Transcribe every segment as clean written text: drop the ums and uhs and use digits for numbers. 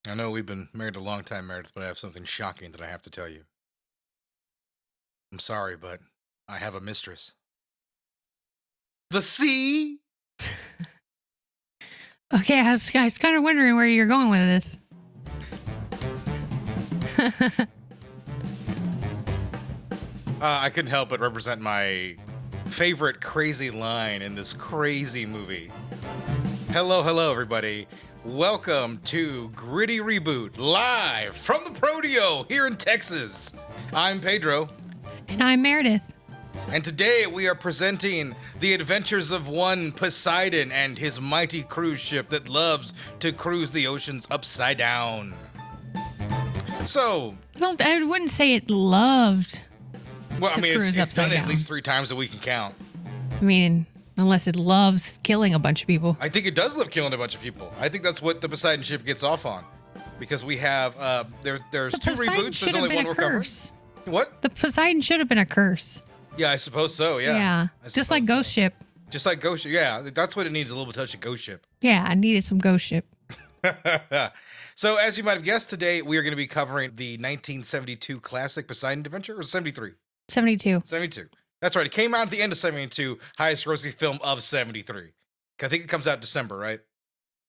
I know we've been married a long time, Meredith, but I have something shocking that I have to tell you. I'm sorry, but I have a mistress. The sea! Okay, I was kind of wondering where you're going with this. I couldn't help but represent my favorite crazy line in this crazy movie. Hello, everybody. Welcome to Gritty Reboot, live from the Prodeo here in Texas. I'm Pedro. And I'm Meredith. And today we are presenting the adventures of one Poseidon and his mighty cruise ship that loves to cruise the oceans upside down. So, I wouldn't say it loved. well, I To mean, cruise it's done upside it at down. least 3 times that we can count. I mean, unless it loves killing a bunch of people. I think it does love killing a bunch of people. I think that's what the Poseidon ship gets off on. Because we have, there's The 2 Poseidon reboots, should there's have only been one a we're covering. curse. What? The Poseidon should have been a curse. Yeah, I suppose so, yeah. I Just like suppose Ghost so. Ship. Just like Ghost Ship, yeah. That's what it needs, a little touch of Ghost Ship. Yeah, I needed some Ghost Ship. So, as you might have guessed, today we are going to be covering the 1972 classic Poseidon Adventure, or 73? 72. 72. That's right. It came out at the end of 72, highest grossing film of 73. I think it comes out December, right?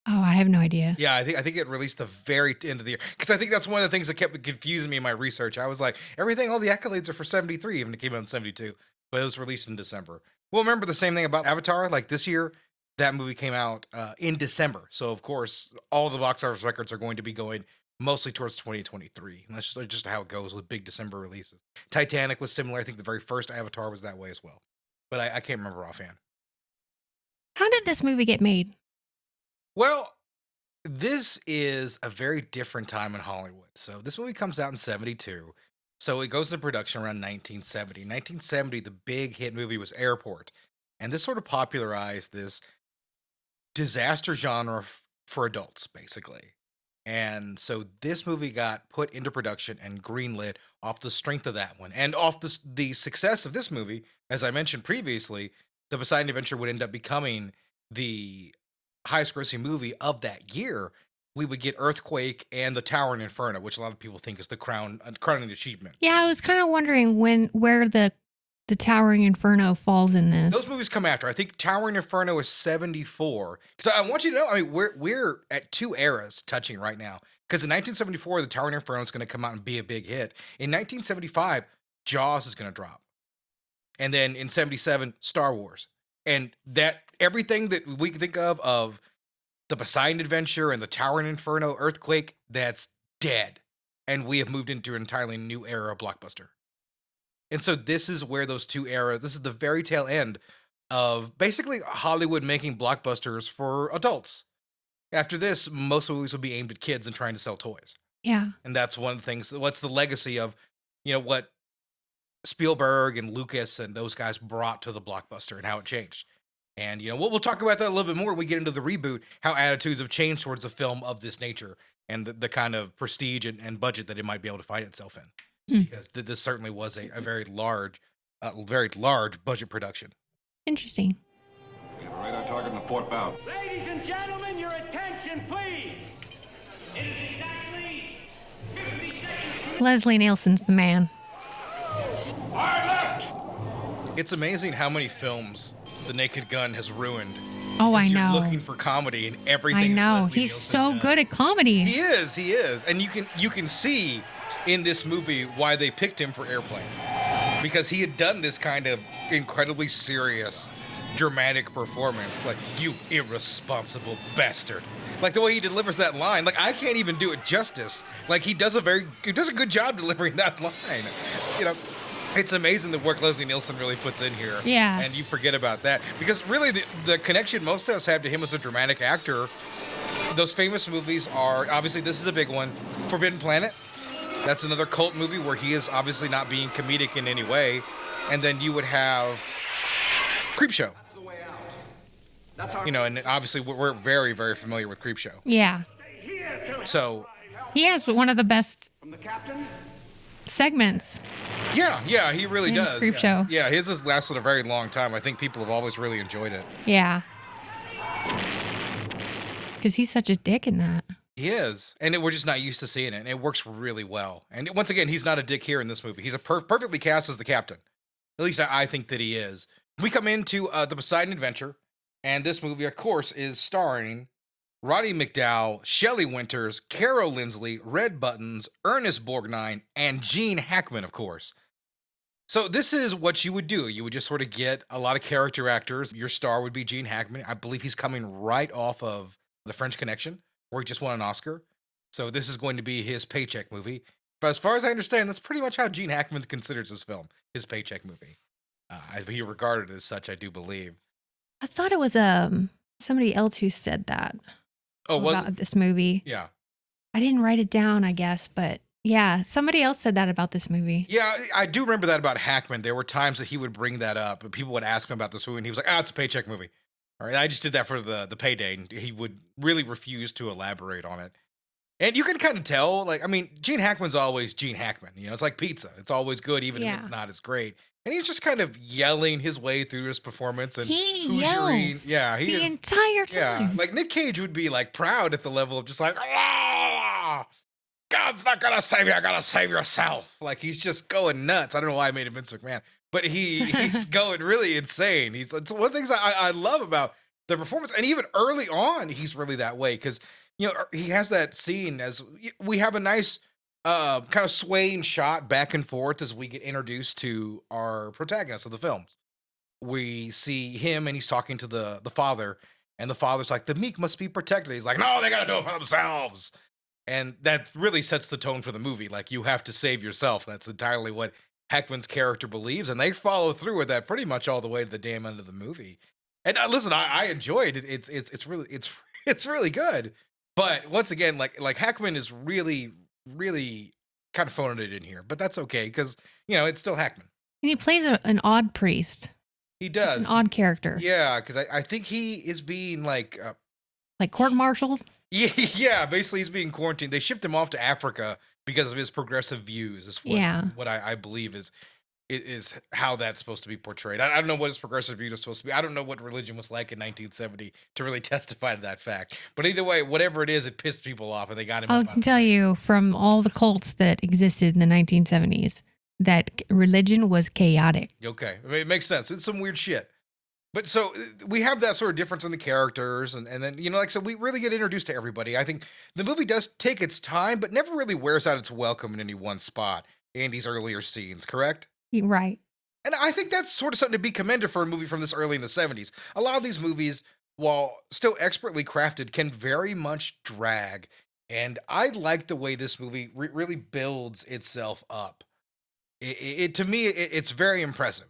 Oh, I have no idea. Yeah, I think it released the very end of the year. Because I think that's one of the things that kept confusing me in my research. I was like, everything, all the accolades are for 73, even it came out in 72. But it was released in December. Well, remember the same thing about Avatar? Like this year, that movie came out in December. So, of course, all the box office records are going to be going mostly towards 2023. And that's just how it goes with big December releases. Titanic was similar. I think the very first Avatar was that way as well. But I can't remember offhand. How did this movie get made? Well, this is a very different time in Hollywood. So this movie comes out in 72. So it goes into production around 1970. 1970, the big hit movie was Airport. And this sort of popularized this disaster genre for adults, basically. And so this movie got put into production and greenlit off the strength of that one. And off the success of this movie, as I mentioned previously, the Poseidon Adventure would end up becoming the highest grossing movie of that year. We would get Earthquake and The Towering Inferno, which a lot of people think is the crowning achievement. Yeah, I was kind of wondering where the Towering Inferno falls in this. Those movies come after. I think Towering Inferno is 74. Because I want you to know, I mean, we're at 2 eras touching right now. Because in 1974, The Towering Inferno is going to come out and be a big hit. In 1975, Jaws is going to drop. And then in 77, Star Wars. And that everything that we can think of the Poseidon Adventure and the Towering Inferno, Earthquake, that's dead. And we have moved into an entirely new era of blockbuster. And so this is where those 2 eras, this is the very tail end of basically Hollywood making blockbusters for adults. After this, most movies would be aimed at kids and trying to sell toys. Yeah. And that's one of the things, what's the legacy of, what Spielberg and Lucas and those guys brought to the blockbuster and how it changed. And, we'll talk about that a little bit more when we get into the reboot, how attitudes have changed towards a film of this nature and the kind of prestige and budget that it might be able to find itself in. Because this certainly was a very large budget production. Interesting. We have a radar target on the port bow. Ladies and gentlemen, your attention, please. It is exactly 50 seconds. Leslie Nielsen's the man. Hard left. It's amazing how many films The Naked Gun has ruined. Oh, I Because know. You're looking for comedy in everything. I that know. Leslie He's Nielsen so does. good at comedy. He is, and you can see in this movie why they picked him for Airplane, because he had done this kind of incredibly serious, dramatic performance, like "you irresponsible bastard." Like the way he delivers that line, like I can't even do it justice. Like he does a good job delivering that line. It's amazing the work Leslie Nielsen really puts in here. Yeah. And you forget about that because really the connection most of us have to him as a dramatic actor. Those famous movies are, obviously this is a big one, Forbidden Planet. That's another cult movie where he is obviously not being comedic in any way. And then you would have Creepshow. The way out. That's our And obviously we're very, very familiar with Creepshow. Yeah. here to So, He has one of the best from the captain. segments. yeah, he really In does. Creepshow. Yeah, his has lasted a very long time. I think people have always really enjoyed it. Yeah. Because he's such a dick in that. He is, and we're just not used to seeing it. And it works really well. And once again, he's not a dick here in this movie. He's a perfectly cast as the captain. At least I think that he is. We come into the Poseidon Adventure, and this movie, of course, is starring Roddy McDowall, Shelley Winters, Carol Lindsley, Red Buttons, Ernest Borgnine, and Gene Hackman, of course. So this is what you would do. You would just sort of get a lot of character actors. Your star would be Gene Hackman. I believe he's coming right off of The French Connection, where he just won an Oscar. So this is going to be his paycheck movie. But as far as I understand, that's pretty much how Gene Hackman considers this film, his paycheck movie. He regarded it as such, I do believe. I thought it was somebody else who said that Oh, was about it? this movie. Yeah. I didn't write it down, I guess, but yeah, somebody else said that about this movie. Yeah, I do remember that about Hackman. There were times that he would bring that up, and people would ask him about this movie, and he was like, it's a paycheck movie. All right, I just did that for the payday, and he would really refuse to elaborate on it. And you can kind of tell, like, I mean, Gene Hackman's always Gene Hackman. You know, it's like pizza. It's always good, even if Yeah. it's not as great. And he's just kind of yelling his way through his performance and He hoosiering. yells Yeah, he the is. entire Yeah, time. like Nick Cage would be like proud at the level of just like, God's not gonna save you. I gotta save yourself. Like he's just going nuts. I don't know why I made him Vince McMahon, but he's going really insane. It's one of the things I love about the performance, and even early on, he's really that way because he has that scene as we have a nice kind of swaying shot back and forth as we get introduced to our protagonist of the film. We see him and he's talking to the father, and the father's like, the meek must be protected. He's like, no, they gotta do it for themselves. And that really sets the tone for the movie. Like, you have to save yourself. That's entirely what Heckman's character believes, and they follow through with that pretty much all the way to the damn end of the movie. And listen, I enjoyed it. It's really it's really good. But once again, like Hackman is really kind of phoning it in here, but that's okay because it's still Hackman. And he plays an odd priest. He does. An odd character. Yeah, because I think he is being like court-martialed. Yeah, basically he's being quarantined. They shipped him off to Africa because of his progressive views. Is what I believe is how that's supposed to be portrayed. I don't know what his progressive view is supposed to be. I don't know what religion was like in 1970 to really testify to that fact. But either way, whatever it is, it pissed people off, and they got him. I can tell you from all the cults that existed in the 1970s that religion was chaotic. Okay, I mean, it makes sense. It's some weird shit. But so we have that sort of difference in the characters, and then like so we really get introduced to everybody. I think the movie does take its time, but never really wears out its welcome in any one spot in these earlier scenes. Correct? Right. And I think that's sort of something to be commended for a movie from this early in the 70s. A lot of these movies, while still expertly crafted, can very much drag. And I like the way this movie really builds itself up. To me, it's very impressive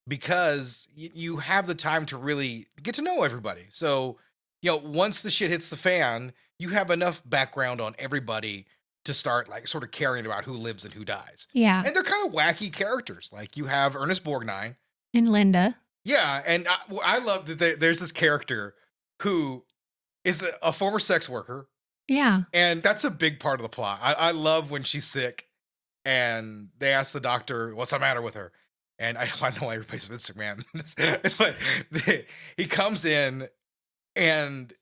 because you have the time to really get to know everybody. So, once the shit hits the fan, you have enough background on everybody to start like sort of caring about who lives and who dies. Yeah. And they're kind of wacky characters. Like you have Ernest Borgnine. And Linda. Yeah. And I love that there's this character who is a former sex worker. Yeah. And that's a big part of the plot. I love when she's sick and they ask the doctor, what's the matter with her? And I know why everybody's Vince McMahon. But he comes in and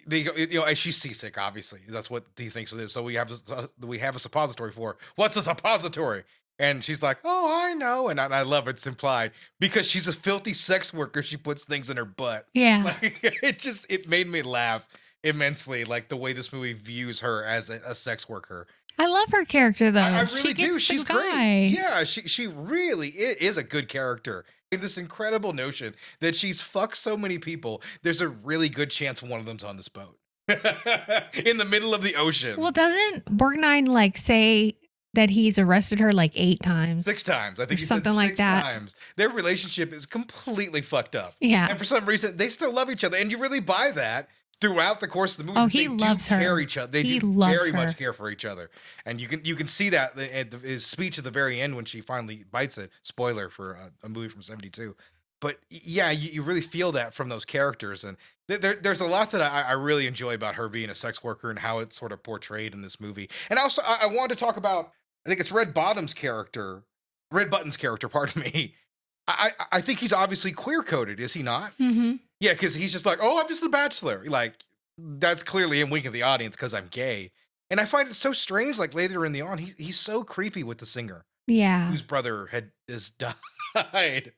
they go, she's seasick, obviously. That's what he thinks it is. So we have a suppository for her. What's a suppository? And she's like, oh, I know. And I love it's implied because she's a filthy sex worker. She puts things in her butt. Yeah. Like it made me laugh immensely. Like the way this movie views her as a sex worker. I love her character though. I really do. She's guy. great. Yeah, she really is a good character. And this incredible notion that she's fucked so many people, there's a really good chance one of them's on this boat in the middle of the ocean. Well, doesn't Borgnine say that he's arrested her 8 times? 6 times. I think he something said like 6 that. times. Their relationship is completely fucked up. Yeah. And for some reason, they still love each other. And you really buy that throughout the course of the movie. Oh, he loves her. Care each other. They He do loves very her. much care for each other. And you can see that at his speech at the very end when she finally bites it. Spoiler for a movie from 72. But yeah, you really feel that from those characters. And there's a lot that I really enjoy about her being a sex worker and how it's sort of portrayed in this movie. And also, I wanted to talk about, I think it's Red Buttons' character, pardon me. I think he's obviously queer coded, is he not? Mm-hmm. Yeah, because he's just like, oh, I'm just a bachelor. Like, That's clearly him winking at the audience because I'm gay. And I find it so strange, like later in the on, he's so creepy with the singer Yeah. whose brother is died.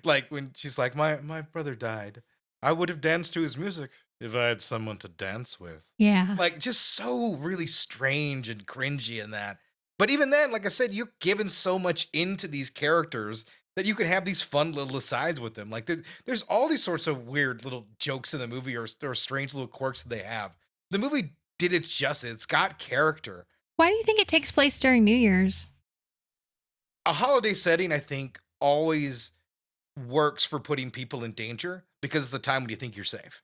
Like when she's like, my brother died. I would have danced to his music if I had someone to dance with. Yeah. Like just so really strange and cringy in that. But even then, like I said, you're given so much into these characters that you can have these fun little asides with them. Like there's all these sorts of weird little jokes in the movie or strange little quirks that they have. The movie did its justice. It's got character. Why do you think it takes place during New Year's? A holiday setting, I think, always works for putting people in danger because it's the time when you think you're safe.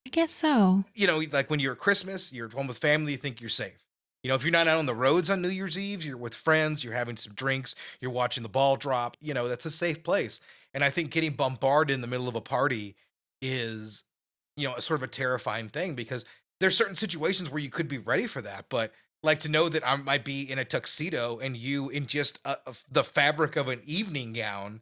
I guess so. You know, like when you're at Christmas, you're at home with family, you think you're safe. You know, if you're not out on the roads on New Year's Eve, you're with friends, you're having some drinks, you're watching the ball drop, you know, that's a safe place. And I think getting bombarded in the middle of a party is, you know, a sort of a terrifying thing because there's certain situations where you could be ready for that. But like to know that I might be in a tuxedo and you in just the fabric of an evening gown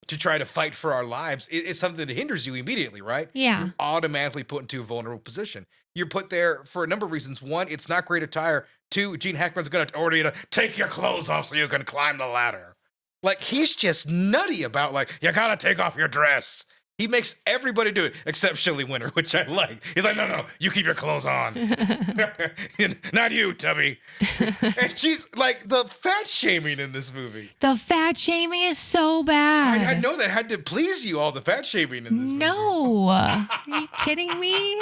to try to fight for our lives is something that hinders you immediately, right? Yeah. You're automatically put into a vulnerable position. You're put there for a number of reasons. One, it's not great attire. Two, Gene Hackman's going to order you to take your clothes off so you can climb the ladder. Like, he's just nutty about, like, you got to take off your dress. He makes everybody do it, except Shelley Winter, which I like. He's like, no, you keep your clothes on. Not you, Tubby. And she's like, the fat shaming in this movie. The fat shaming is so bad. I know that had to please you, all the fat shaming in this movie. No. Are you kidding me?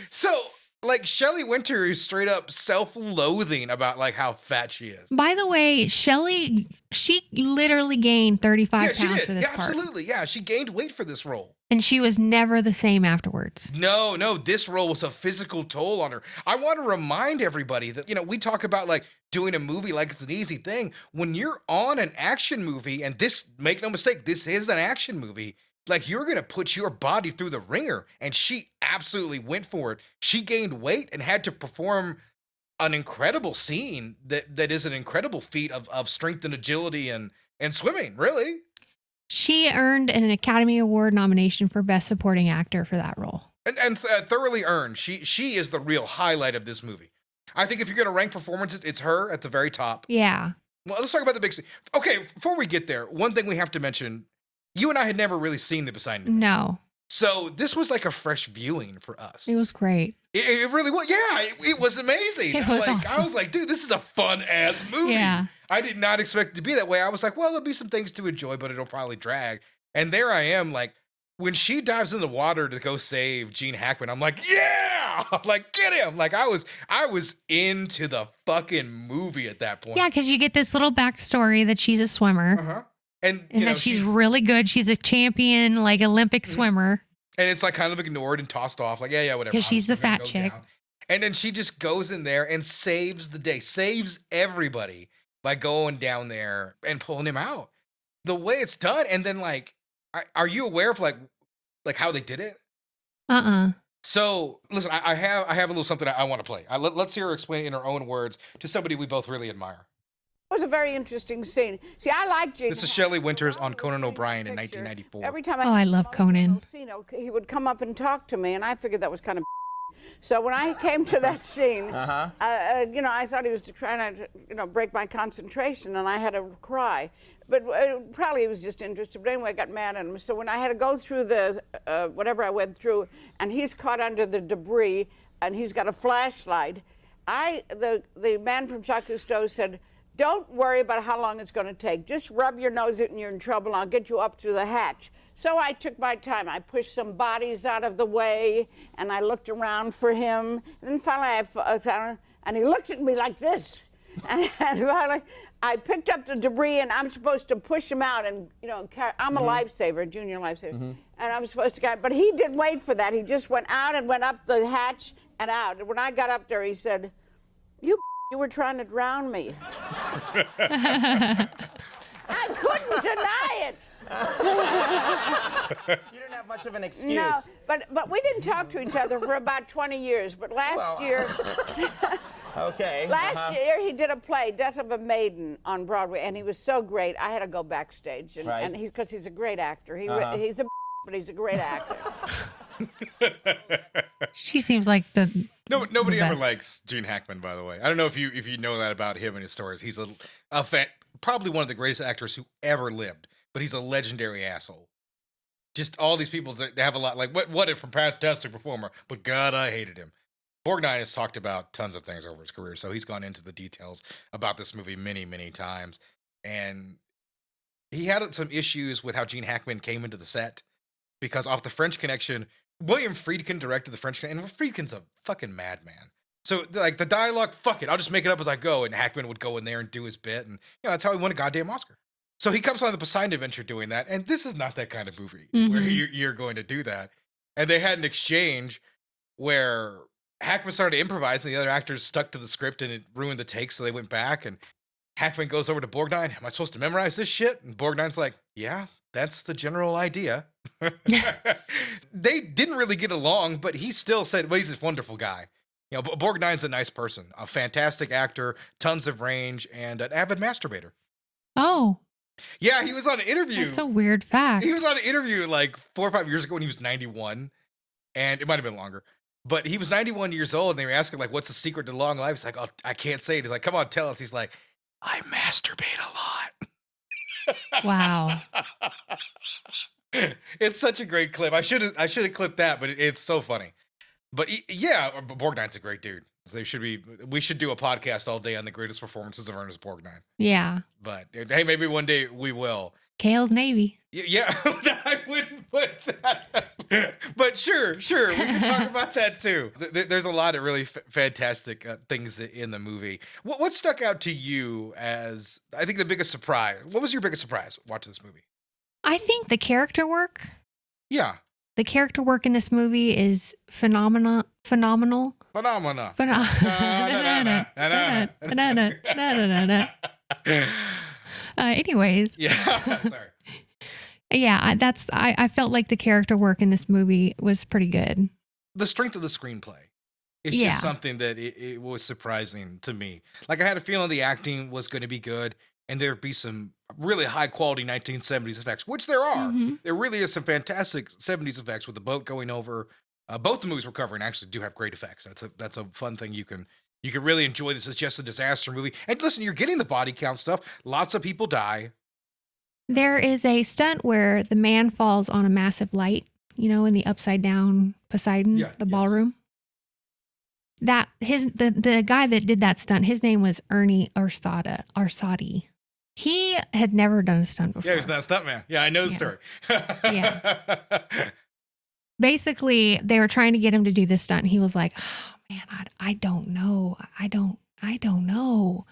So, like, Shelley Winter is straight up self-loathing about, like, how fat she is. By the way, Shelley, she literally gained 35 pounds for this part. Absolutely. Yeah, she gained weight for this role. And she was never the same afterwards. No, this role was a physical toll on her. I want to remind everybody that, you know, we talk about like doing a movie like it's an easy thing. When you're on an action movie, and this, make no mistake, this is an action movie, like you're going to put your body through the ringer. And she absolutely went for it. She gained weight and had to perform an incredible scene that is an incredible feat of strength and agility and swimming, really. She earned an Academy Award nomination for Best Supporting Actor for that role. And thoroughly earned. She is the real highlight of this movie. I think if you're going to rank performances, it's her at the very top. Yeah. Well, let's talk about the big scene. Okay, before we get there, one thing we have to mention, you and I had never really seen the Poseidon Adventure. No. So this was like a fresh viewing for us. It was great. It really was. Yeah, it was amazing. It was awesome. I was like, dude, this is a fun-ass movie. Yeah. I did not expect it to be that way. I was like, well, there'll be some things to enjoy, but it'll probably drag. And there I am, like, when she dives in the water to go save Gene Hackman, I'm like, yeah! I'm like, get him! Like, I was into the fucking movie at that point. Yeah, because you get this little backstory that she's a swimmer. Uh-huh. And that she's really good. She's a champion, like Olympic swimmer. And it's like kind of ignored and tossed off, like, yeah, whatever. Because she's the fat chick. Down. And then she just goes in there and saves the day, saves everybody by going down there and pulling him out. The way it's done, and then like, are you aware of like how they did it? So listen, I have a little something I want to play. Let's hear her explain in her own words to somebody we both really admire. It was a very interesting scene. See, I like Gene. This is Shelley Winters on Conan O'Brien in 1994. Every time I love Conan. He would come up and talk to me, and I figured that was kind of. So when I came to that scene, you know, I thought he was trying to, you know, break my concentration, and I had to cry. But probably he was just interested. But anyway, I got mad at him. So when I had to go through the whatever I went through, and he's caught under the debris, and he's got a flashlight, the man from Jacques Cousteau said, "Don't worry about how long it's going to take. Just rub your nose and you're in trouble, and I'll get you up through the hatch." So I took my time. I pushed some bodies out of the way, and I looked around for him. And then finally I found him, and he looked at me like this. And finally I picked up the debris, and I'm supposed to push him out. And, you know, I'm a lifesaver, a junior lifesaver. And I'm supposed to get, but he didn't wait for that. He just went out and went up the hatch and out. And when I got up there, he said, you were trying to drown me. I couldn't deny it. You didn't have much of an excuse. No, but we didn't talk to each other for about 20 years. But last year, last year he did a play, Death of a Maiden, on Broadway, and he was so great. I had to go backstage, and because he's a great actor. He's a but he's a great actor. She seems like the Nobody ever best. likes Gene Hackman, by the way. I don't know if you know that about him and his stories. He's probably one of the greatest actors who ever lived, but he's a legendary asshole. Just all these people that have a lot like what a fantastic performer, but God, I hated him. Borgnine has talked about tons of things over his career, so he's gone into the details about this movie many, many times, and he had some issues with how Gene Hackman came into the set because off the French Connection, William Friedkin directed the French Connection, and Friedkin's a fucking madman. So like the dialogue, fuck it, I'll just make it up as I go, and Hackman would go in there and do his bit, and that's how he won a goddamn Oscar. So he comes on the Poseidon Adventure doing that, and this is not that kind of movie where you're going to do that. And they had an exchange where Hackman started to improvise, and the other actors stuck to the script, and it ruined the take, so they went back, and Hackman goes over to Borgnine, am I supposed to memorize this shit? And Borgnine's like, yeah, that's the general idea. They didn't really get along, but he still said, well, he's a wonderful guy. Borgnine's a nice person, a fantastic actor, tons of range, and an avid masturbator. Oh. Yeah, he was on an interview. That's a weird fact. He was on an interview like 4 or 5 years ago when he was 91, and it might have been longer. But he was 91 years old, and they were asking, like, what's the secret to long life? He's like, oh, I can't say it. He's like, come on, tell us. He's like, I masturbate a lot. Wow. It's such a great clip. I should have clipped that, but it's so funny. But yeah, Borgnine's a great dude. We should do a podcast all day on the greatest performances of Ernest Borgnine. Yeah. But hey, maybe one day we will. Kale's Navy. Yeah, I wouldn't put that. But sure, we can talk about that too. There's a lot of really fantastic things in the movie. What stuck out to you as, I think, the biggest surprise? What was your biggest surprise watching this movie? I think the character work. Yeah. The character work in this movie is phenomenal. Anyways. Yeah. Sorry. Yeah, I felt like the character work in this movie was pretty good. The strength of the screenplay. It's just something that it was surprising to me. Like, I had a feeling the acting was going to be good, and there'd be some really high quality 1970s effects, which there are. There really is some fantastic 70s effects with the boat going over. Both the movies we're covering actually do have great effects. That's a fun thing. You can really enjoy this as just a disaster movie. And listen, you're getting the body count stuff. Lots of people die. There is a stunt where the man falls on a massive light, in the upside down Poseidon, ballroom. That the guy that did that stunt, his name was Ernie Arsati. He had never done a stunt before. Yeah, he's not a stuntman. Yeah, I know the story. Yeah. Basically, they were trying to get him to do this stunt. And he was like, oh, man, I don't know. I don't know.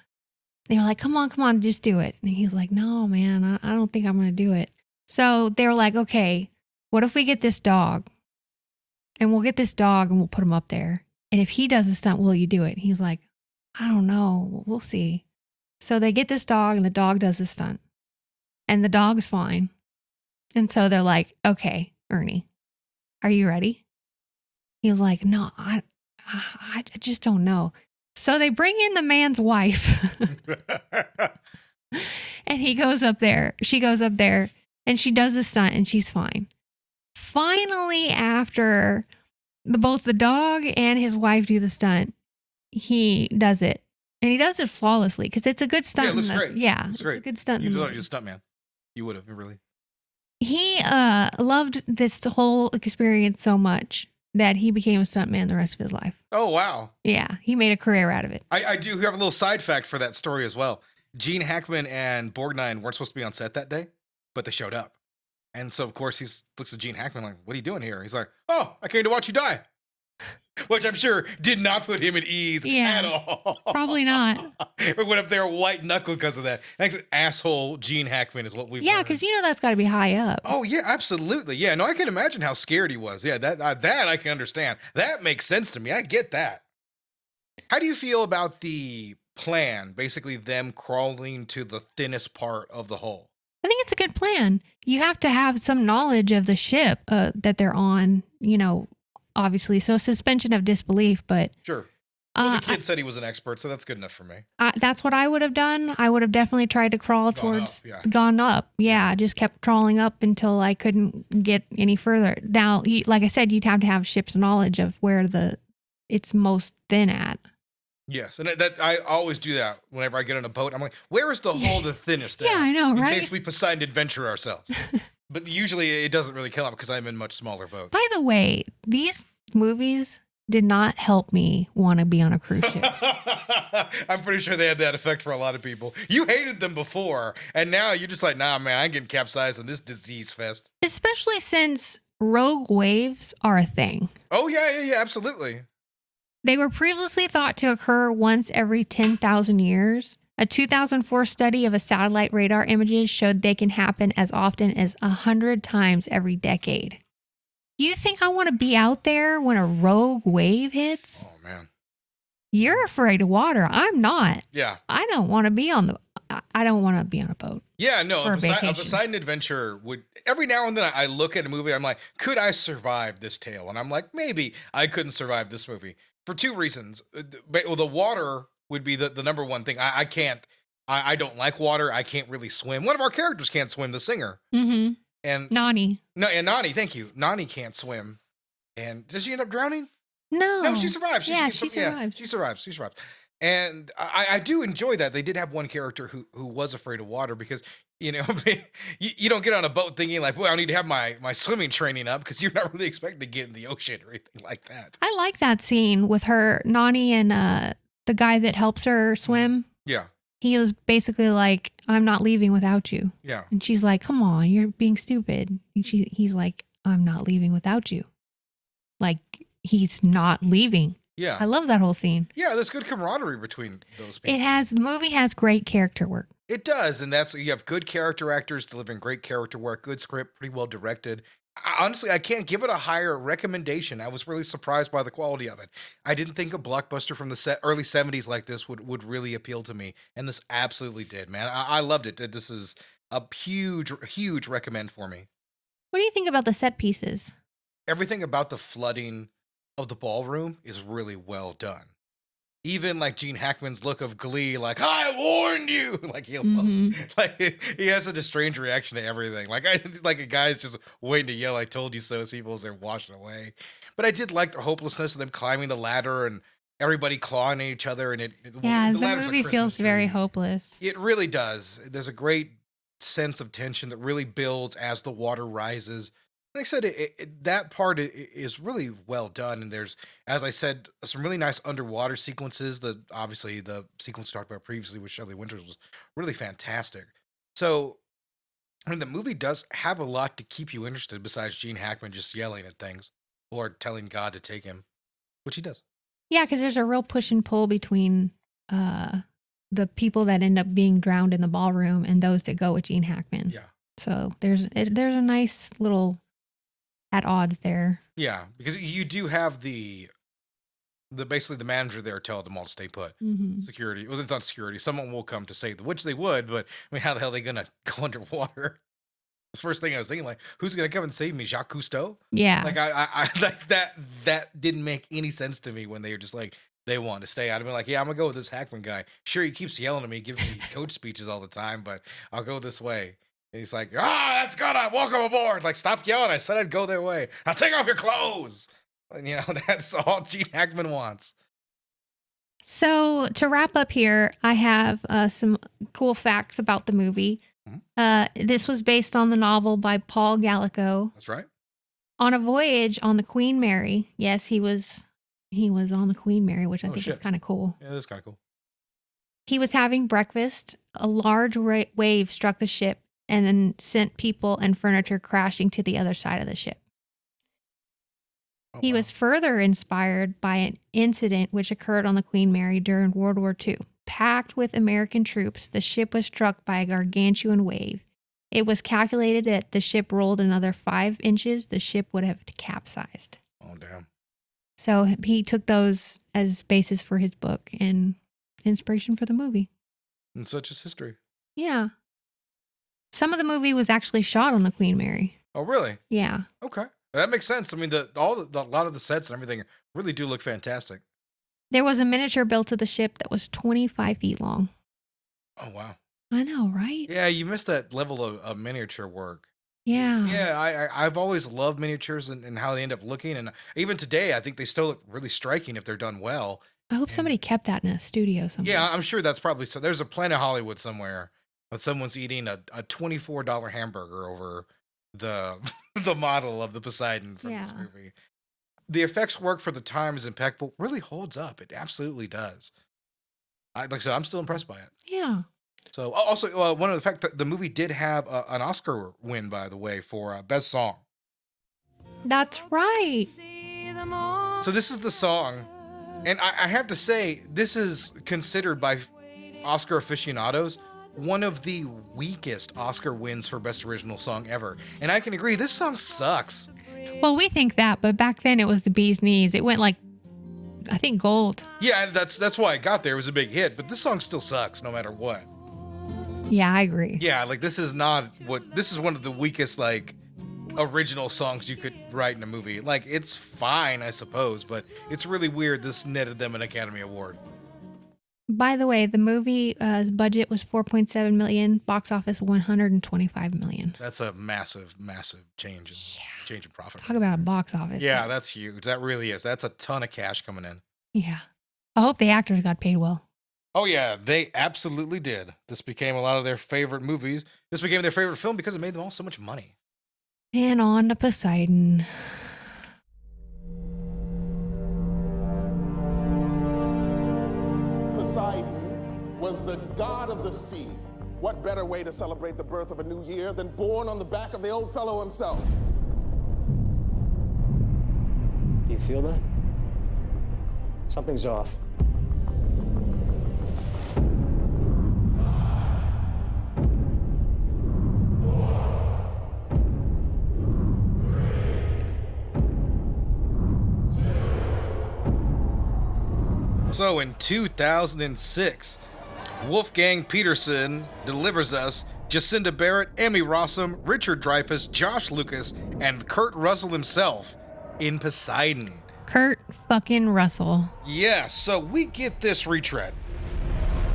They were like, come on, just do it. And he was like, no, man, I don't think I'm going to do it. So they were like, okay, what if we get this dog? And we'll get this dog and we'll put him up there. And if he does a stunt, will you do it? And he was like, I don't know. We'll see. So they get this dog and the dog does the stunt. And the dog's fine. And so they're like, okay, Ernie, are you ready? He was like, no, I just don't know. So they bring in the man's wife. And he goes up there. She goes up there and she does the stunt and she's fine. Finally, after both the dog and his wife do the stunt, he does it. And he does it flawlessly because it's a good stunt. Yeah, it looks great. Yeah, it's a good stunt. You thought he was a stuntman. You would have, really. He loved this whole experience so much that he became a stuntman the rest of his life. Oh, wow. Yeah, he made a career out of it. I do have a little side fact for that story as well. Gene Hackman and Borgnine weren't supposed to be on set that day, but they showed up. And so, of course, he looks at Gene Hackman like, what are you doing here? He's like, oh, I came to watch you die. Which I'm sure did not put him at ease at all. Probably not. We went up there white knuckle because of that. Thanks, asshole Gene Hackman is what we've Yeah, because that's got to be high up. Oh, yeah, absolutely. Yeah, no, I can imagine how scared he was. Yeah, that I can understand. That makes sense to me. I get that. How do you feel about the plan, basically them crawling to the thinnest part of the hull? I think it's a good plan. You have to have some knowledge of the ship that they're on, obviously. So suspension of disbelief, but sure. Well, the Uh, kid said he was an expert, so that's good enough for me. that's what I would have done. I would have definitely tried to crawl towards, gone up. Yeah, just kept crawling up until I couldn't get any further. Now, like I said, you'd have to have ship's knowledge of where it's most thin at. Yes, and that I always do that whenever I get on a boat. I'm like, where is the hole the thinnest at? Yeah, I know, In right? case we Poseidon Adventure ourselves. But usually it doesn't really come up because I'm in much smaller boats. By the way, these movies did not help me want to be on a cruise ship. I'm pretty sure they had that effect for a lot of people. You hated them before, and now you're just like, nah, man, I ain't getting capsized in this disease fest. Especially since rogue waves are a thing. Oh, yeah, absolutely. They were previously thought to occur once every 10,000 years. A 2004 study of a satellite radar images showed they can happen as often as 100 times every decade. You think I want to be out there when a rogue wave hits? Oh, man. You're afraid of water. I'm not. Yeah. I don't want to be on a boat. Yeah, no, For a a vacation. Poseidon Adventure would, every now and then I look at a movie, I'm like, could I survive this tale? And I'm like, maybe I couldn't survive this movie for two reasons. Well, the water would be the number one thing. I can't, I don't like water. I can't really swim. One of our characters can't swim, the singer. Mm-hmm. And Nani. No, and Nani, thank you. Nani can't swim. And does she end up drowning? No. No, she survives. She survives. Yeah, she survives. She survives. And I do enjoy that. They did have one character who was afraid of water because, you know, you don't get on a boat thinking like, well, I need to have my swimming training up because you're not really expecting to get in the ocean or anything like that. I like that scene with her, Nani, and the guy that helps her swim. Yeah. He was basically like, I'm not leaving without you. Yeah. And she's like, come on, you're being stupid. And he's like, I'm not leaving without you. Like, he's not leaving. Yeah. I love that whole scene. Yeah, there's good camaraderie between those people. The movie has great character work. It does, and you have good character actors delivering great character work, good script, pretty well directed. Honestly, I can't give it a higher recommendation. I was really surprised by the quality of it. I didn't think a blockbuster from the early 70s like this would really appeal to me, and this absolutely did, man. I loved it. This is a huge recommend for me. What do you think about the set pieces? Everything about the flooding of the ballroom is really well done. Even like Gene Hackman's look of glee, like, I warned you. Like he almost like he has such a strange reaction to everything. Like like a guy's just waiting to yell, I told you so, as people as they're washing away. But I did like the hopelessness of them climbing the ladder and everybody clawing at each other, and the ladder's a movie Christmas feels very tree. hopeless. It really does. There's a great sense of tension that really builds as the water rises. Like I said, that part is really well done, and there's, as I said, some really nice underwater sequences. Obviously the sequence we talked about previously with Shelley Winters was really fantastic. So, I mean, the movie does have a lot to keep you interested besides Gene Hackman just yelling at things or telling God to take him, which he does. Yeah, because there's a real push and pull between the people that end up being drowned in the ballroom and those that go with Gene Hackman. Yeah. So there's a nice little at odds there. Yeah, because you do have the basically the manager there tell them all to stay put. Mm-hmm. Security. Well, it's not security. Someone will come to save them, which they would, but I mean, how the hell are they gonna go underwater? That's the first thing I was thinking, like, who's gonna come and save me? Jacques Cousteau? Yeah. Like I like that didn't make any sense to me when they were just like they want to stay out. I'd be like, yeah, I'm gonna go with this Hackman guy. Sure, he keeps yelling at me, giving me coach speeches all the time, but I'll go this way. And he's like, that's good. Welcome aboard. Like, stop yelling. I said I'd go their way. Now take off your clothes. And, you know, that's all Gene Hackman wants. So to wrap up here, I have some cool facts about the movie. This was based on the novel by Paul Gallico. That's right. On a voyage on the Queen Mary. Yes, he was on the Queen Mary, which I think is kind of cool. Yeah, that's kind of cool. He was having breakfast. A large wave struck the ship and then sent people and furniture crashing to the other side of the ship. He was further inspired by an incident which occurred on the Queen Mary during World War II. Packed with American troops, the ship was struck by a gargantuan wave. It was calculated that the ship rolled another 5 inches, the ship would have capsized. Oh, damn. So he took those as basis for his book and inspiration for the movie. And such is history. Yeah. Some of the movie was actually shot on the Queen Mary. Oh, really? Yeah. Okay. That makes sense. I mean, a lot of the sets and everything really do look fantastic. There was a miniature built of the ship that was 25 feet long. Oh wow. I know, right? Yeah, you missed that level of miniature work. Yeah. Yeah, I've always loved miniatures and how they end up looking, and even today, I think they still look really striking if they're done well. I hope And somebody kept that in a studio somewhere. yeah, I'm sure that's probably so. There's a Planet Hollywood somewhere, but someone's eating a $24 hamburger over the the model of the Poseidon from this Yeah. movie. The effects work for the time is impeccable. Really holds up. It absolutely does. Like I said, I'm still impressed by it. Yeah. So also, one of the fact that the movie did have an Oscar win, by the way, for best song. That's right. So this is the song, and I have to say, this is considered by Oscar aficionados one of the weakest Oscar wins for best original song ever. And I can agree, this song sucks. Well, we think that, but back then it was the bee's knees. It went like, I think, gold. Yeah, and that's why it got there. It was a big hit, but this song still sucks no matter what. Yeah, I agree. Yeah, like this is one of the weakest like original songs you could write in a movie. Like it's fine, I suppose, but it's really weird this netted them an Academy Award. By the way, the movie budget was $4.7 million, box office $125 million. That's a massive change in profit. Talk about a box office. Yeah, that's huge. That really is. That's a ton of cash coming in. Yeah. I hope the actors got paid well. Oh yeah, they absolutely did. This became a lot of their favorite movies. This became their favorite film because it made them all so much money. And on to Poseidon. Poseidon was the god of the sea. What better way to celebrate the birth of a new year than born on the back of the old fellow himself? Do you feel that? Something's off. So in 2006, Wolfgang Peterson delivers us Jacinda Barrett, Emmy Rossum, Richard Dreyfuss, Josh Lucas, and Kurt Russell himself in Poseidon. Kurt fucking Russell. Yeah, so we get this retread.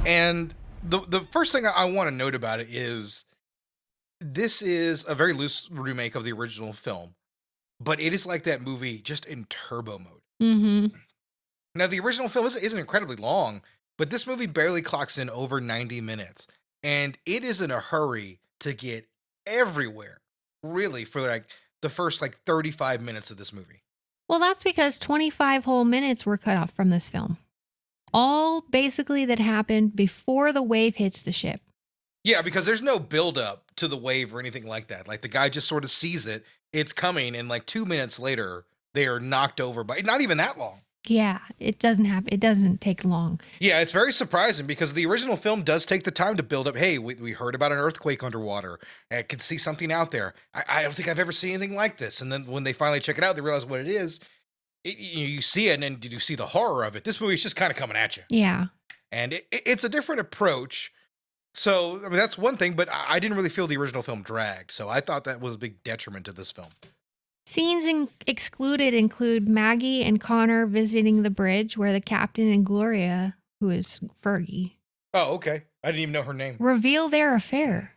And the first thing I want to note about it is this is a very loose remake of the original film, but it is like that movie just in turbo mode. Mm-hmm. Now, the original film isn't incredibly long, but this movie barely clocks in over 90 minutes. And it is in a hurry to get everywhere, really, for like the first 35 minutes of this movie. Well, that's because 25 whole minutes were cut off from this film. All basically that happened before the wave hits the ship. Yeah, because there's no build up to the wave or anything like that. Like the guy just sort of sees it, it's coming, and 2 minutes later, they are knocked over by not even that long. Yeah, it doesn't happen. It doesn't take long. Yeah, it's very surprising because the original film does take the time to build up. Hey, we heard about an earthquake underwater. I could see something out there. I don't think I've ever seen anything like this. And then when they finally check it out, they realize what it is. You see it, and then you see the horror of it. This movie is just kind of coming at you. Yeah. And it's a different approach. So, I mean, that's one thing, but I didn't really feel the original film dragged. So I thought that was a big detriment to this film. Scenes excluded include Maggie and Connor visiting the bridge where the captain and Gloria, who is Fergie, Oh, okay. I didn't even know her name. reveal their affair.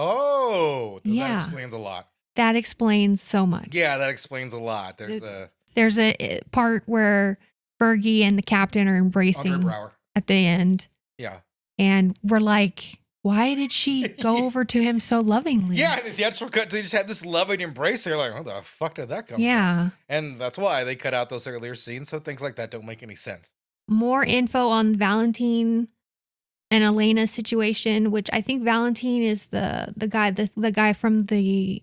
Oh, Yeah. that explains a lot. That explains so much. Yeah, that explains a lot. There's a part where Fergie and the captain are Andre embracing Brower. at the end. Yeah. And we're like, why did she go over to him so lovingly? Yeah, in the theatrical cut, they just had this loving embrace. They're like, "Where the fuck did that come from?" Yeah. And that's why they cut out those earlier scenes, so things like that don't make any sense. More info on Valentine and Elena's situation, which I think Valentine is the guy from the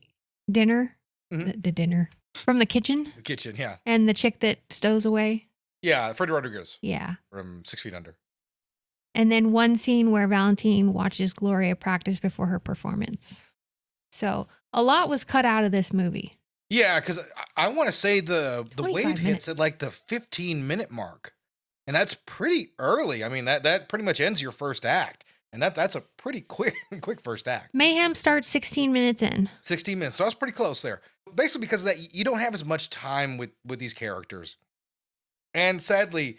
dinner, Mhm. the dinner from the kitchen, The kitchen, yeah. and the chick that stows away. Yeah, Freddie Rodriguez Yeah. from 6 Feet Under. And then one scene where Valentine watches Gloria practice before her performance. So a lot was cut out of this movie. Yeah, because I want to say the 25 wave hits minutes. at the 15-minute mark. And that's pretty early. I mean, that pretty much ends your first act. And that's a pretty quick first act. Mayhem starts 16 minutes in. 16 minutes. So I was pretty close there. Basically because of that, you don't have as much time with these characters. And sadly,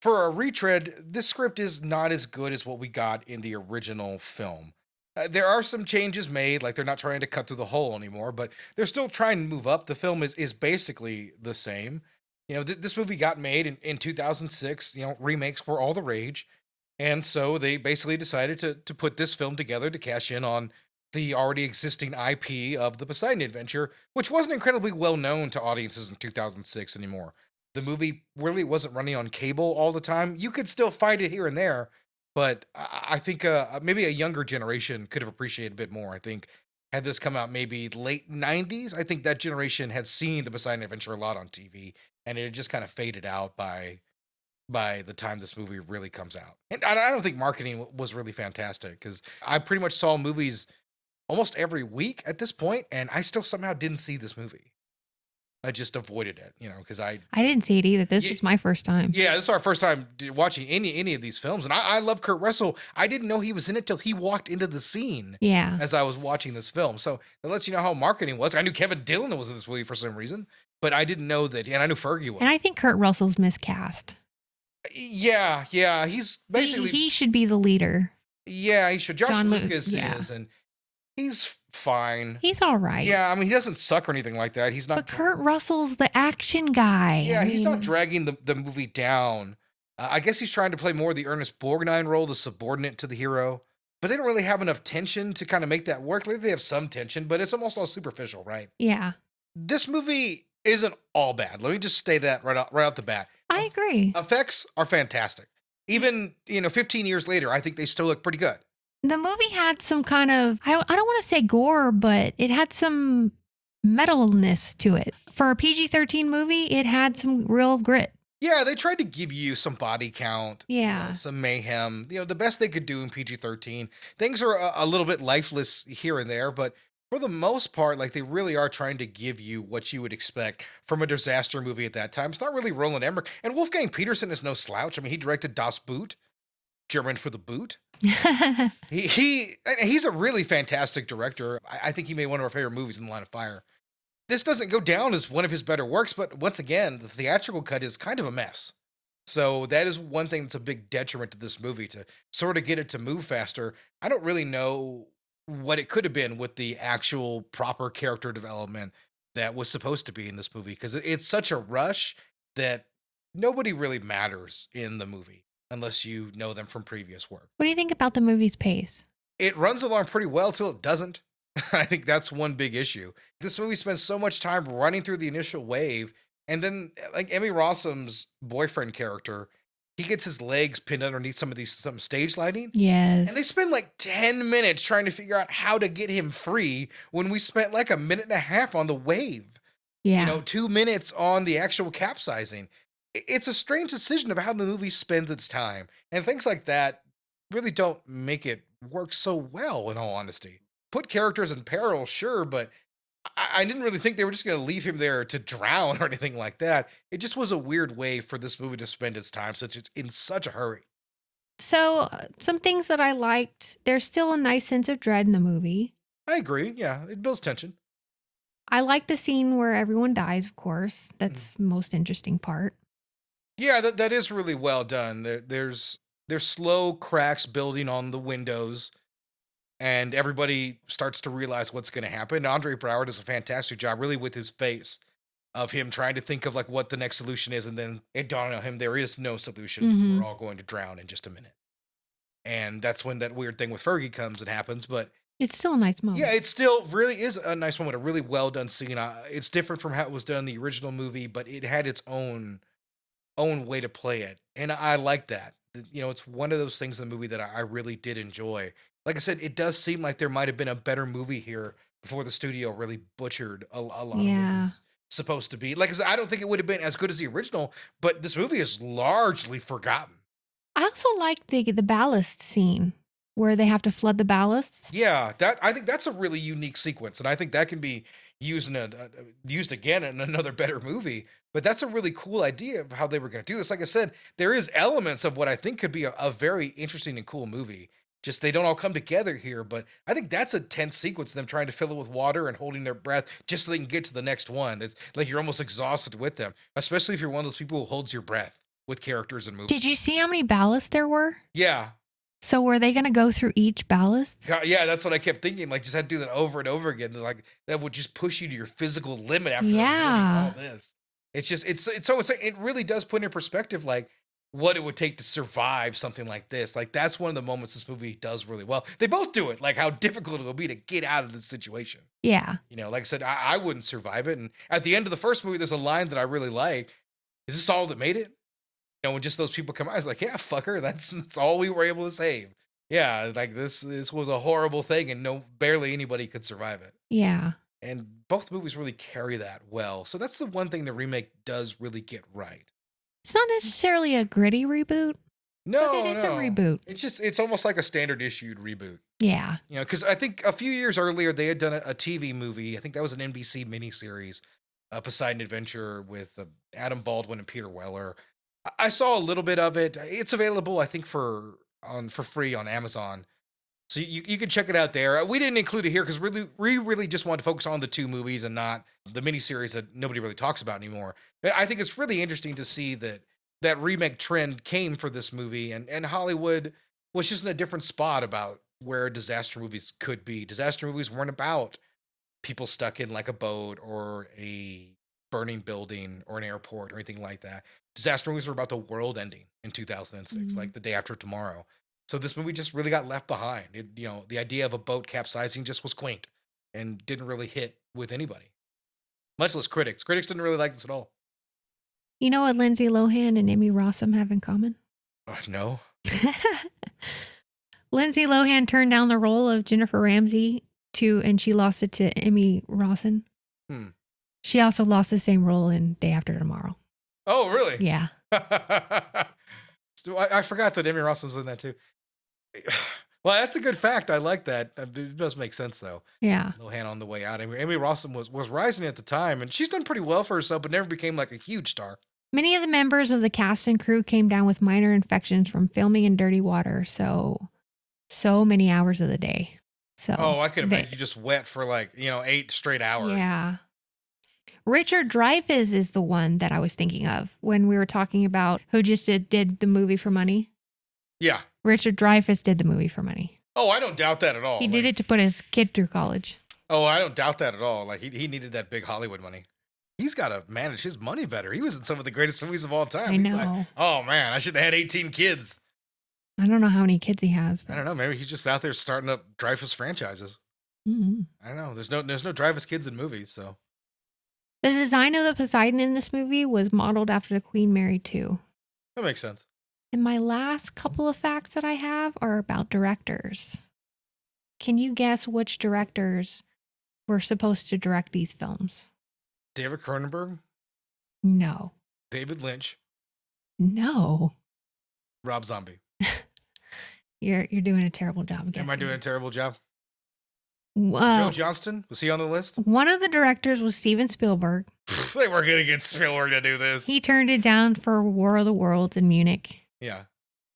For a retread, this script is not as good as what we got in the original film. There are some changes made, like they're not trying to cut through the hole anymore, but they're still trying to move up. The film is basically the same. This movie got made in 2006. Remakes were all the rage. And so they basically decided to put this film together to cash in on the already existing IP of the Poseidon Adventure, which wasn't incredibly well known to audiences in 2006 anymore. The movie really wasn't running on cable all the time. You could still find it here and there, but I think maybe a younger generation could have appreciated a bit more. I think had this come out maybe late 90s, I think that generation had seen the Poseidon Adventure a lot on TV, and it had just kind of faded out by the time this movie really comes out. And I don't think marketing was really fantastic because I pretty much saw movies almost every week at this point, and I still somehow didn't see this movie. I just avoided it, because I didn't see it either. This was my first time. Yeah, this is our first time watching any of these films, and I love Kurt Russell. I didn't know he was in it till he walked into the scene. Yeah. As I was watching this film, so that lets you know how marketing was. I knew Kevin Dillon was in this movie for some reason, but I didn't know that, and I knew Fergie was. And I think Kurt Russell's miscast. Yeah, he's basically he should be the leader. Yeah, he should. Josh Lucas yeah. is, and he's fine. He's all right. Yeah, I mean, he doesn't suck or anything like that. He's not. But Kurt Russell's the action guy. Yeah, he's not dragging the movie down. I guess he's trying to play more the Ernest Borgnine role, the subordinate to the hero. But they don't really have enough tension to kind of make that work. Like, they have some tension, but it's almost all superficial, right? Yeah. This movie isn't all bad. Let me just say that right out the bat. I agree. Effects are fantastic. Even 15 years later, I think they still look pretty good. The movie had some kind of, I don't want to say gore, but it had some metalness to it. For a PG-13 movie, it had some real grit. Yeah, they tried to give you some body count. Yeah. Some mayhem. The best they could do in PG-13. Things are a little bit lifeless here and there, but for the most part, like, they really are trying to give you what you would expect from a disaster movie at that time. It's not really Roland Emmerich. And Wolfgang Petersen is no slouch. I mean, he directed Das Boot, German for the boot. He's a really fantastic director. I think he made one of our favorite movies in The Line of Fire. This doesn't go down as one of his better works, but once again, the theatrical cut is kind of a mess. So that is one thing that's a big detriment to this movie, to sort of get it to move faster. I don't really know what it could have been with the actual proper character development that was supposed to be in this movie, because it's such a rush that nobody really matters in the movie unless you know them from previous work. What do you think about the movie's pace? It runs along pretty well till it doesn't. I think that's one big issue. This movie spends so much time running through the initial wave, and then, like, Emmy Rossum's boyfriend character, he gets his legs pinned underneath some stage lighting. Yes. And they spend like 10 minutes trying to figure out how to get him free when we spent like a minute and a half on the wave. Yeah. 2 minutes on the actual capsizing. It's a strange decision of how the movie spends its time. And things like that really don't make it work so well, in all honesty. Put characters in peril, sure, but I didn't really think they were just going to leave him there to drown or anything like that. It just was a weird way for this movie to spend its time, in such a hurry. So, some things that I liked, there's still a nice sense of dread in the movie. I agree. Yeah, it builds tension. I like the scene where everyone dies, of course. That's the most interesting part. Yeah, that is really well done. There's slow cracks building on the windows, and everybody starts to realize what's going to happen. Andre Braugher does a fantastic job, really, with his face, of him trying to think of like what the next solution is, and then it dawned on him there is no solution. Mhm. We're all going to drown in just a minute. And that's when that weird thing with Fergie comes and happens. But It's still a nice moment. yeah, it still really is a nice moment, a really well done scene. It's different from how it was done in the original movie, but it had its own way to play it, and I like that. It's one of those things in the movie that I really did enjoy. Like I said, it does seem like there might have been a better movie here before the studio really butchered a lot of what was supposed to be. Like I said, I don't think it would have been as good as the original, but this movie is largely forgotten. I also like the ballast scene where they have to flood the ballasts. Yeah, I think that's a really unique sequence, and I think that can be used used again in another better movie. But that's a really cool idea of how they were going to do this. Like I said, there is elements of what I think could be a very interesting and cool movie. Just they don't all come together here, but I think that's a tense sequence, them trying to fill it with water and holding their breath just so they can get to the next one. It's like you're almost exhausted with them, especially if you're one of those people who holds your breath. with characters and movies. Did you see how many ballasts there were? Yeah. So were they going to go through each ballast? Yeah, that's what I kept thinking. Like, just had to do that over and over again. Like, that would just push you to your physical limit after Yeah. all this. It's just, it really does put in perspective, like, what it would take to survive something like this. Like, that's one of the moments this movie does really well. They both do it. Like, how difficult it will be to get out of this situation. Yeah. You know, like I said, I wouldn't survive it. And at the end of the first movie, there's a line that I really like. Is this all that made it? You know, when just those people come out, I was like, yeah, fucker, that's all we were able to save. Yeah, like this was a horrible thing, and barely anybody could survive it. Yeah. And both movies really carry that well. So that's the one thing the remake does really get right. It's not necessarily a gritty reboot. No, but it is a reboot. It's almost like a standard issued reboot. Yeah. You know, because I think a few years earlier they had done a TV movie. I think that was an NBC miniseries, Poseidon Adventure with Adam Baldwin and Peter Weller. I saw a little bit of it. It's available, I think, for free on Amazon. So you can check it out there. We didn't include it here because we really just wanted to focus on the two movies and not the miniseries that nobody really talks about anymore. I think it's really interesting to see that remake trend came for this movie, and Hollywood was just in a different spot about where disaster movies could be. Disaster movies weren't about people stuck in like a boat or a burning building or an airport or anything like that. Disaster movies were about the world ending in 2006, like the day after tomorrow. So this movie just really got left behind. The idea of a boat capsizing just was quaint and didn't really hit with anybody, much less critics. Critics didn't really like this at all. You know what Lindsay Lohan and Emmy Rossum have in common? No. Lindsay Lohan turned down the role of Jennifer Ramsey and she lost it to Emmy Rossum. She also lost the same role in Day After Tomorrow. Oh, really? Yeah. I forgot that Emmy Rossum was in that too. Well, that's a good fact. I like that. It does make sense though. Yeah. Lohan on the way out. Emmy Rossum was rising at the time, and she's done pretty well for herself, but never became like a huge star. Many of the members of the cast and crew came down with minor infections from filming in dirty water. So many hours of the day. So I could imagine you just wet for 8 straight hours. Yeah. Richard Dreyfuss is the one that I was thinking of when we were talking about who just did the movie for money. Yeah. Richard Dreyfuss did the movie for money. Oh, I don't doubt that at all. He did it to put his kid through college. Oh, I don't doubt that at all. Like he needed that big Hollywood money. He's got to manage his money better. He was in some of the greatest movies of all time. I know. He's like, oh man, I should have had 18 kids. I don't know how many kids he has. But... I don't know. Maybe he's just out there starting up Dreyfuss franchises. Mm-hmm. I don't know. There's no Dreyfuss kids in movies, so. The design of the Poseidon in this movie was modeled after the Queen Mary 2. That makes sense. And my last couple of facts that I have are about directors. Can you guess which directors were supposed to direct these films? David Cronenberg? No. David Lynch? No. Rob Zombie? You're doing a terrible job guessing. Am I doing a terrible job? Joe Johnston? Was he on the list? One of the directors was Steven Spielberg. They were going to get Spielberg to do this. He turned it down for War of the Worlds in Munich. Yeah.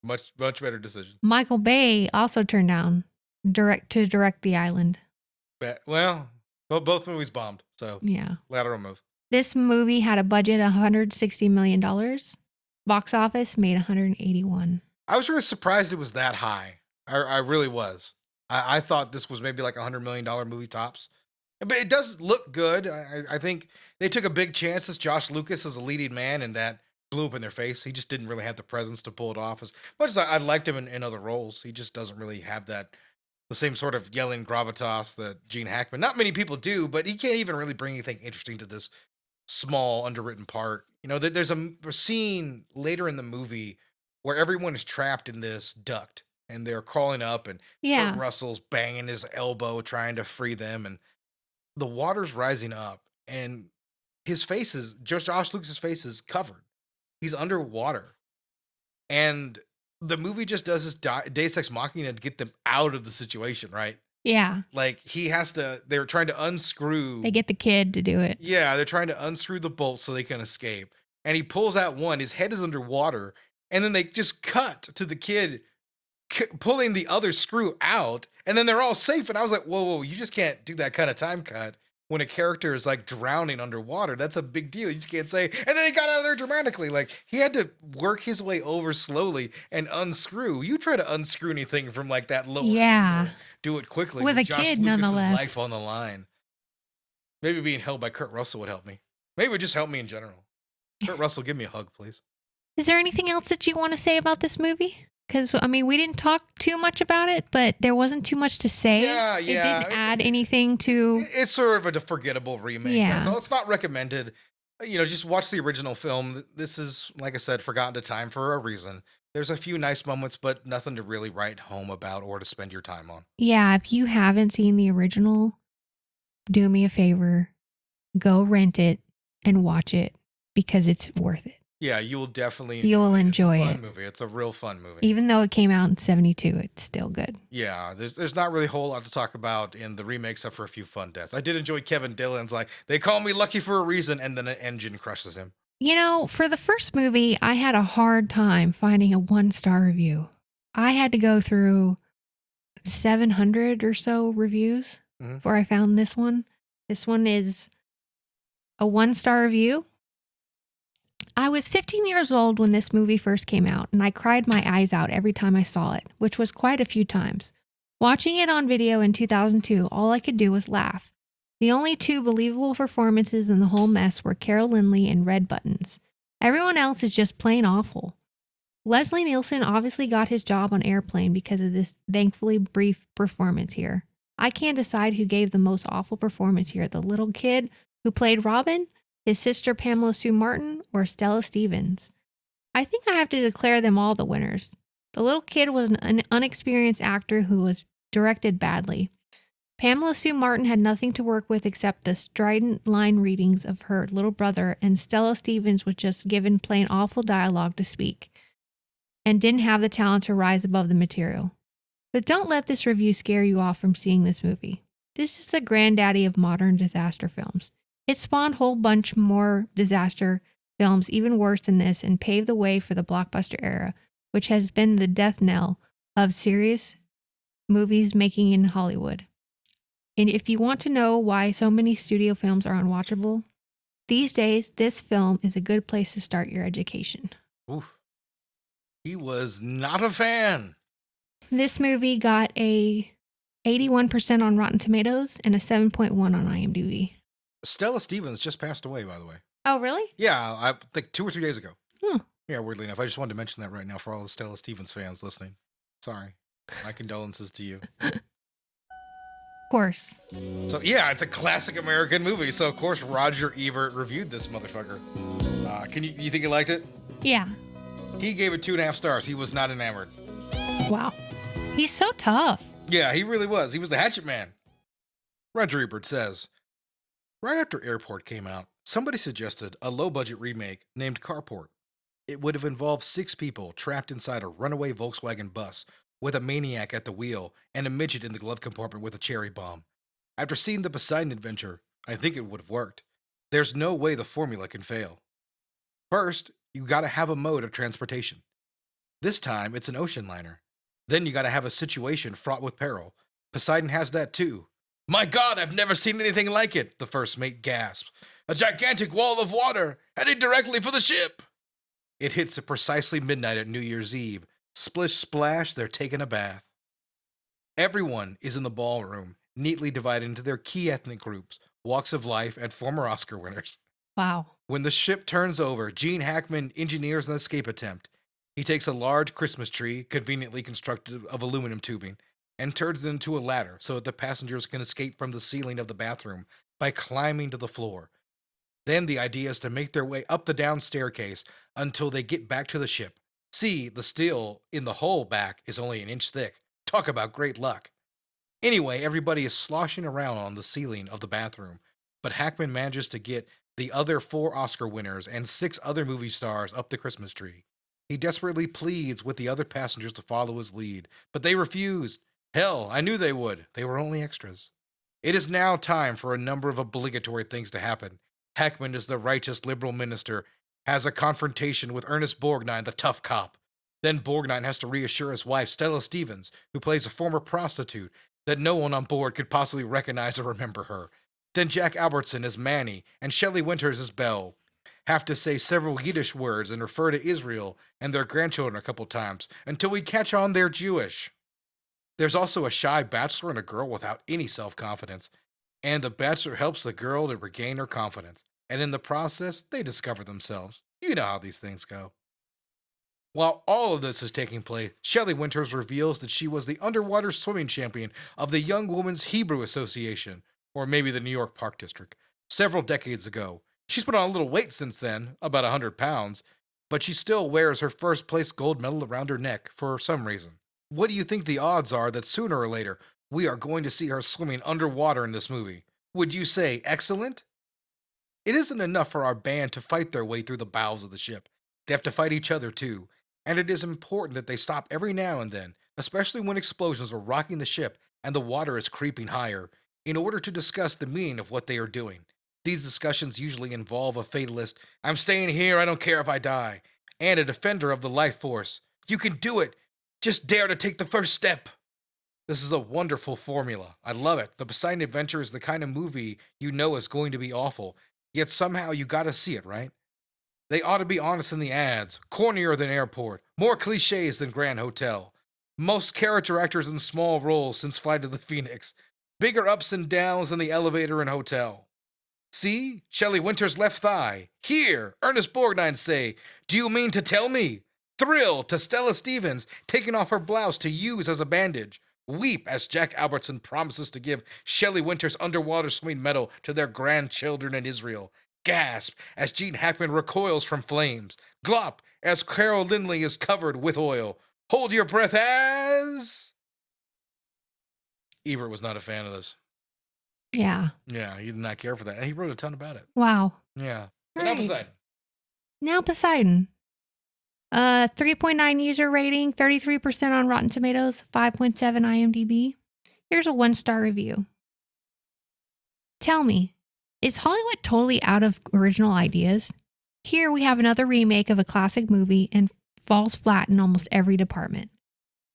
Much better decision. Michael Bay also turned down to direct The Island. Well, both movies bombed, so yeah, lateral move. This movie had a budget of $160 million. Box office made 181. I was really surprised it was that high. I really was. I thought this was maybe like $100 million movie tops. But it does look good. I think they took a big chance as Josh Lucas as a leading man, and that blew up in their face. He just didn't really have the presence to pull it off. As much as I liked him in other roles, he just doesn't really have the same sort of yelling gravitas that Gene Hackman. Not many people do, but he can't even really bring anything interesting to this small, underwritten part. You know, there's a scene later in the movie where everyone is trapped in this duct, and they're crawling up, and Kurt Russell's banging his elbow trying to free them, and the water's rising up, and Josh Lucas' face is covered. He's underwater. And the movie just does this Deus Ex Machina to get them out of the situation, right? Yeah. Like they're trying to unscrew. They get the kid to do it. Yeah, they're trying to unscrew the bolt so they can escape. And he pulls out one, his head is underwater, and then they just cut to the kid pulling the other screw out, and then they're all safe. And I was like, whoa, you just can't do that kind of time cut. when a character is like drowning underwater, that's a big deal. You just can't say, and then he got out of there dramatically. Like he had to work his way over slowly and unscrew. You try to unscrew anything from like that lower Yeah. angle, do it quickly. With but a Josh kid, Lucas's nonetheless. life on the line. Maybe being held by Kurt Russell would help me. Maybe it would just help me in general. Kurt Russell, give me a hug, please. Is there anything else that you want to say about this movie? Because, I mean, we didn't talk too much about it, but there wasn't too much to say. Yeah. It didn't add anything to... It's sort of a forgettable remake. Yeah. So it's not recommended. Just watch the original film. This is, like I said, forgotten to time for a reason. There's a few nice moments, but nothing to really write home about or to spend your time on. Yeah, if you haven't seen the original, do me a favor. Go rent it and watch it because it's worth it. Yeah, you will definitely enjoy it's a it. fun movie. It's a real fun movie. Even though it came out in 72, it's still good. Yeah, there's not really a whole lot to talk about in the remake except for a few fun deaths. I did enjoy Kevin Dillon's like, they call me lucky for a reason, and then an engine crushes him. For the first movie, I had a hard time finding a 1-star review. I had to go through 700 or so reviews before I found this one. This one is a 1-star review. I was 15 years old when this movie first came out, and I cried my eyes out every time I saw it, which was quite a few times. Watching it on video in 2002, all I could do was laugh. The only two believable performances in the whole mess were Carol Lindley and Red Buttons. Everyone else is just plain awful. Leslie Nielsen obviously got his job on Airplane because of this thankfully brief performance here. I can't decide who gave the most awful performance here, the little kid who played Robin, his sister Pamela Sue Martin, or Stella Stevens. I think I have to declare them all the winners. The little kid was an unexperienced actor who was directed badly. Pamela Sue Martin had nothing to work with except the strident line readings of her little brother, and Stella Stevens was just given plain awful dialogue to speak and didn't have the talent to rise above the material. But don't let this review scare you off from seeing this movie. This is the granddaddy of modern disaster films. It spawned a whole bunch more disaster films even worse than this and paved the way for the blockbuster era, which has been the death knell of serious movies making in Hollywood. And if you want to know why so many studio films are unwatchable, these days, this film is a good place to start your education. Oof. He was not a fan. This movie got a 81% on Rotten Tomatoes and a 7.1 on IMDb. Stella Stevens just passed away, by the way. Oh, really? Yeah, I think 2 or 3 days ago. Hmm. Yeah, weirdly enough. I just wanted to mention that right now for all the Stella Stevens fans listening. Sorry. My condolences to you. Of course. So, yeah, it's a classic American movie. So, of course, Roger Ebert reviewed this motherfucker. You think he liked it? Yeah. He gave it 2.5 stars. He was not enamored. Wow. He's so tough. Yeah, he really was. He was the hatchet man. Roger Ebert says, right after Airport came out, somebody suggested a low-budget remake named Carport. It would have involved 6 people trapped inside a runaway Volkswagen bus with a maniac at the wheel and a midget in the glove compartment with a cherry bomb. After seeing the Poseidon Adventure, I think it would have worked. There's no way the formula can fail. First, you gotta have a mode of transportation. This time, it's an ocean liner. Then you gotta have a situation fraught with peril. Poseidon has that too. My God, I've never seen anything like it, the first mate gasps. A gigantic wall of water, heading directly for the ship. It hits at precisely midnight at New Year's Eve. Splish splash, they're taking a bath. Everyone is in the ballroom, neatly divided into their key ethnic groups, walks of life, and former Oscar winners. Wow. When the ship turns over, Gene Hackman engineers an escape attempt. He takes a large Christmas tree, conveniently constructed of aluminum tubing, and turns it into a ladder so that the passengers can escape from the ceiling of the bathroom by climbing to the floor. Then the idea is to make their way up the down staircase until they get back to the ship. See, the steel in the hole back is only an inch thick. Talk about great luck. Anyway, everybody is sloshing around on the ceiling of the bathroom, but Hackman manages to get the other 4 Oscar winners and 6 other movie stars up the Christmas tree. He desperately pleads with the other passengers to follow his lead, but they refuse. Hell, I knew they would. They were only extras. It is now time for a number of obligatory things to happen. Hackman, as the righteous liberal minister, has a confrontation with Ernest Borgnine, the tough cop. Then Borgnine has to reassure his wife, Stella Stevens, who plays a former prostitute, that no one on board could possibly recognize or remember her. Then Jack Albertson as Manny and Shelley Winters as Belle have to say several Yiddish words and refer to Israel and their grandchildren a couple times until we catch on they're Jewish. There's also a shy bachelor and a girl without any self-confidence, and the bachelor helps the girl to regain her confidence, and in the process, they discover themselves. You know how these things go. While all of this is taking place, Shelley Winters reveals that she was the underwater swimming champion of the Young Women's Hebrew Association, or maybe the New York Park District, several decades ago. She's put on a little weight since then, about 100 pounds, but she still wears her first place gold medal around her neck for some reason. What do you think the odds are that sooner or later we are going to see her swimming underwater in this movie? Would you say excellent? It isn't enough for our band to fight their way through the bowels of the ship. They have to fight each other too. And it is important that they stop every now and then, especially when explosions are rocking the ship and the water is creeping higher, in order to discuss the meaning of what they are doing. These discussions usually involve a fatalist, I'm staying here, I don't care if I die, and a defender of the life force. You can do it! Just dare to take the first step! This is a wonderful formula. I love it. The Poseidon Adventure is the kind of movie you know is going to be awful, yet somehow you gotta see it, right? They ought to be honest in the ads, cornier than Airport, more cliches than Grand Hotel, most character actors in small roles since Flight of the Phoenix, bigger ups and downs than the elevator and hotel. See? Shelley Winters' left thigh. Here, Ernest Borgnine say, do you mean to tell me? Thrill to Stella Stevens taking off her blouse to use as a bandage. Weep as Jack Albertson promises to give Shelley Winters' underwater swimming medal to their grandchildren in Israel. Gasp as Gene Hackman recoils from flames. Glop as Carol Lindley is covered with oil. Hold your breath as... Ebert was not a fan of this. Yeah. Yeah, he did not care for that. And he wrote a ton about it. Wow. Yeah. So All now right. Poseidon. Now Poseidon. 3.9 user rating, 33% on Rotten Tomatoes, 5.7 IMDb. Here's a 1-star review. Tell me, is Hollywood totally out of original ideas? Here we have another remake of a classic movie and falls flat in almost every department.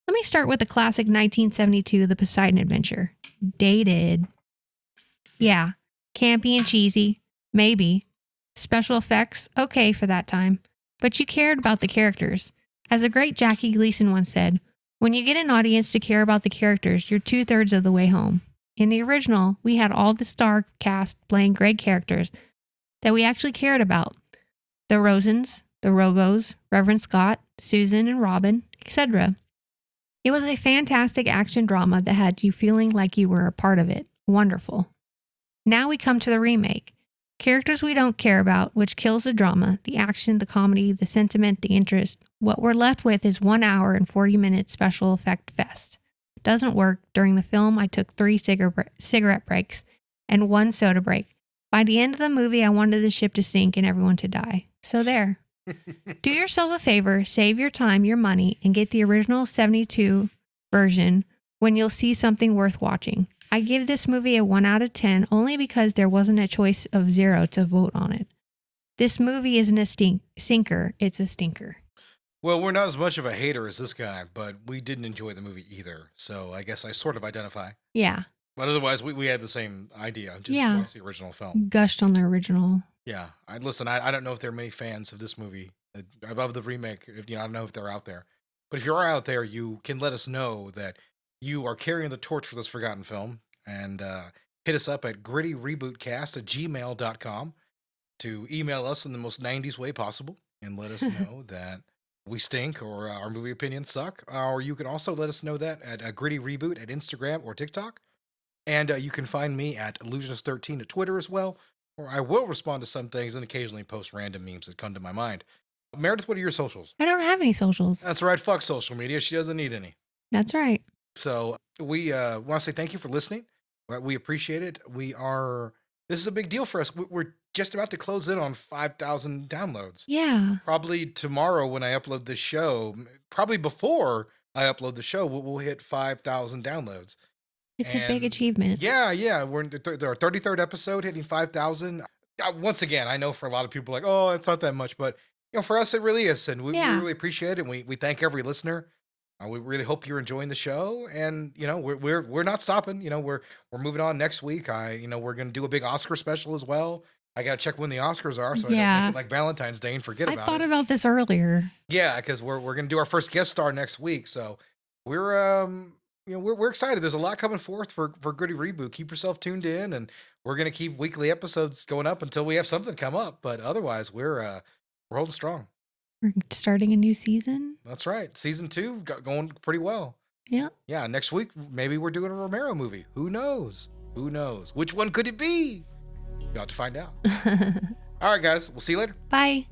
Let me start with the classic 1972 The Poseidon Adventure. Dated. Yeah, campy and cheesy. Maybe. Special effects, okay for that time. But you cared about the characters. As the great Jackie Gleason once said, when you get an audience to care about the characters, you're 2/3 of the way home. In the original, we had all the star cast playing great characters that we actually cared about. The Rosens, the Rogos, Reverend Scott, Susan and Robin, etc. It was a fantastic action drama that had you feeling like you were a part of it. Wonderful. Now we come to the remake. Characters we don't care about, which kills the drama, the action, the comedy, the sentiment, the interest. What we're left with is 1 hour and 40 minute special effect fest. Doesn't work. During the film, I took 3 cigarette breaks and 1 soda break. By the end of the movie, I wanted the ship to sink and everyone to die. So there. Do yourself a favor, save your time, your money, and get the original 72 version when you'll see something worth watching. I give this movie a 1 out of 10 only because there wasn't a choice of 0 to vote on it. This movie isn't a sinker, it's a stinker. Well, we're not as much of a hater as this guy, but we didn't enjoy the movie either. So I guess I sort of identify. Yeah. But otherwise, we had the same idea. Just Yeah. watch the original film. Gushed on the original. Yeah. I don't know if there are many fans of this movie above the remake. I don't know if they're out there. But if you are out there, you can let us know that you are carrying the torch for this forgotten film. And hit us up at grittyrebootcast@gmail.com to email us in the most 90s way possible and let us know that we stink or our movie opinions suck. Or you can also let us know that at GrittyReboot at Instagram or TikTok. And you can find me at Illusionist13 at Twitter as well, or I will respond to some things and occasionally post random memes that come to my mind. Meredith, what are your socials? I don't have any socials. That's right. Fuck social media. She doesn't need any. That's right. So we want to say thank you for listening. We appreciate it. This is a big deal for us. We're just about to close in on 5,000 downloads. Yeah. Probably tomorrow when I upload this show, probably before I upload the show, we'll hit 5,000 downloads. It's a big achievement. Yeah. We're in our 33rd episode, hitting 5,000. Once again, I know for a lot of people like, oh, it's not that much, but for us, it really is. And we really appreciate it. And we thank every listener. We really hope you're enjoying the show, and we're not stopping. We're moving on next week. We're gonna do a big Oscar special as well. I gotta check when the Oscars are, so I don't make Yeah. it like Valentine's Day and forget I about thought it. about this earlier. Yeah, because we're gonna do our first guest star next week, so we're excited. There's a lot coming forth for Gritty Reboot. Keep yourself tuned in, and we're gonna keep weekly episodes going up until we have something come up. But otherwise, we're holding strong. We're starting a new season. That's right. Season 2 going pretty well. Yeah. Yeah, next week maybe we're doing a Romero movie. Who knows? Who knows? Which one could it be? You'll have to find out. All right, guys. We'll see you later. Bye.